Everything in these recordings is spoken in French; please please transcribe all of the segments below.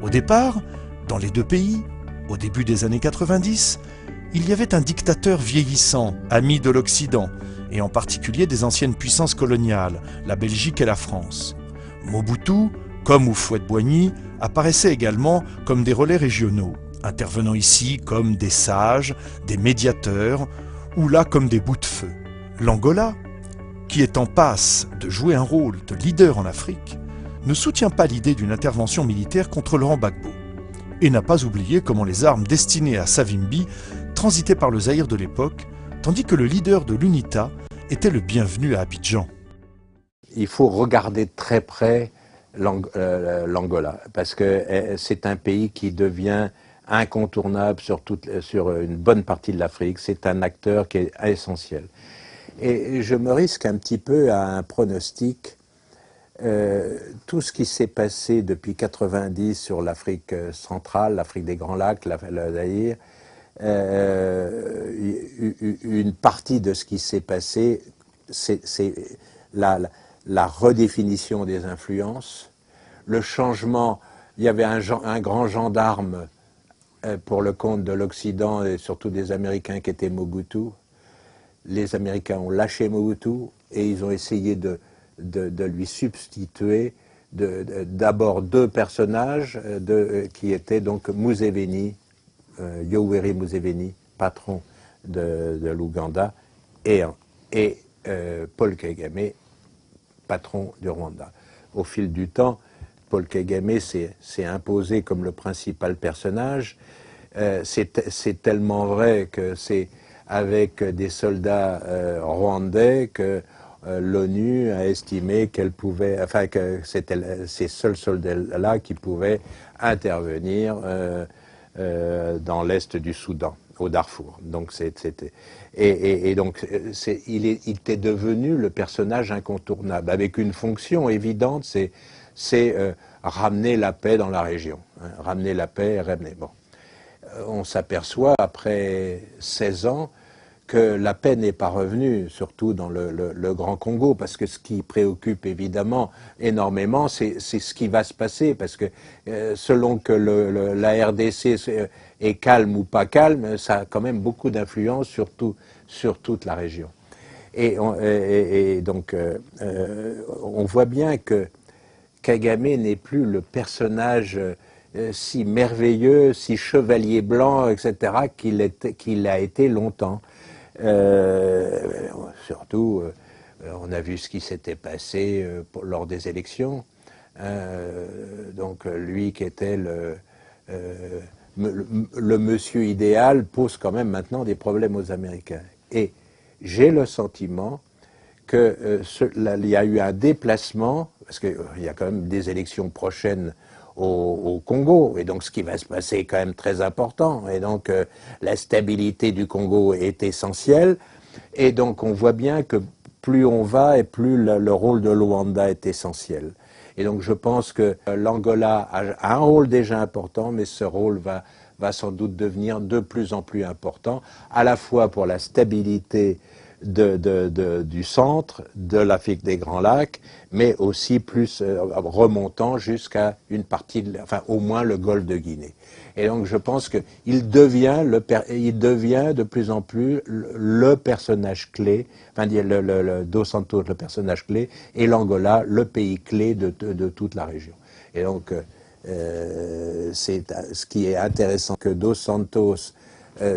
Au départ, dans les deux pays, au début des années 90, il y avait un dictateur vieillissant, ami de l'Occident, et en particulier des anciennes puissances coloniales, la Belgique et la France. Mobutu, comme Houphouët-Boigny, apparaissaient également comme des relais régionaux, intervenant ici comme des sages, des médiateurs, ou là comme des bouts de feu. L'Angola, qui est en passe de jouer un rôle de leader en Afrique, ne soutient pas l'idée d'une intervention militaire contre Laurent Gbagbo, et n'a pas oublié comment les armes destinées à Savimbi transitaient par le Zaïre de l'époque, tandis que le leader de l'UNITA était le bienvenu à Abidjan. Il faut regarder de très près l'Angola, parce que c'est un pays qui devient incontournable sur une bonne partie de l'Afrique. C'est un acteur qui est essentiel. Et je me risque un petit peu à un pronostic. Tout ce qui s'est passé depuis 90 sur l'Afrique centrale, l'Afrique des Grands Lacs, le Zaïre, une partie de ce qui s'est passé, c'est la redéfinition des influences, le changement. Il y avait un grand gendarme pour le compte de l'Occident et surtout des Américains qui était Mobutu. Les Américains ont lâché Mobutu et ils ont essayé de lui substituer d'abord deux personnages qui étaient donc Museveni, Yoweri Museveni, patron de l'Ouganda, et Paul Kagame, patron du Rwanda. Au fil du temps, Paul Kagame s'est imposé comme le principal personnage. C'est tellement vrai que c'est avec des soldats rwandais que l'ONU a estimé qu'elle pouvait, enfin que c'était ces seuls soldats-là qui pouvaient intervenir dans l'est du Soudan, au Darfour. Donc il était devenu le personnage incontournable, avec une fonction évidente, c'est ramener la paix dans la région, hein, ramener la paix, ramener. Bon, on s'aperçoit après 16 ans que la paix n'est pas revenue, surtout dans le Grand Congo, parce que ce qui préoccupe évidemment énormément, c'est ce qui va se passer, parce que selon que la RDC est calme ou pas calme, ça a quand même beaucoup d'influence sur toute la région. Et donc, on voit bien que Kagame n'est plus le personnage si merveilleux, si chevalier blanc, etc., qu'il a été longtemps. Surtout, on a vu ce qui s'était passé lors des élections. Donc lui qui était le monsieur idéal pose quand même maintenant des problèmes aux Américains. Et j'ai le sentiment qu'il y a eu un déplacement, parce qu'il y a quand même des élections prochaines au Congo, et donc ce qui va se passer est quand même très important, et donc la stabilité du Congo est essentielle, et donc on voit bien que plus on va et plus le rôle de Luanda est essentiel. Et donc je pense que l'Angola a un rôle déjà important, mais ce rôle va sans doute devenir de plus en plus important, à la fois pour la stabilité du centre, de l'Afrique des Grands Lacs, mais aussi plus remontant jusqu'à une partie, enfin au moins le golfe de Guinée. Et donc je pense qu'il devient de plus en plus le personnage clé, enfin le Dos Santos le personnage clé, et l'Angola le pays clé de toute la région. Et donc c'est ce qui est intéressant, que Dos Santos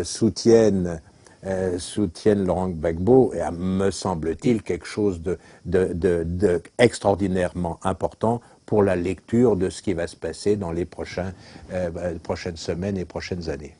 soutienne Laurent Gbagbo, et me semble-t-il quelque chose d'extraordinairement important pour la lecture de ce qui va se passer dans les prochaines semaines et prochaines années.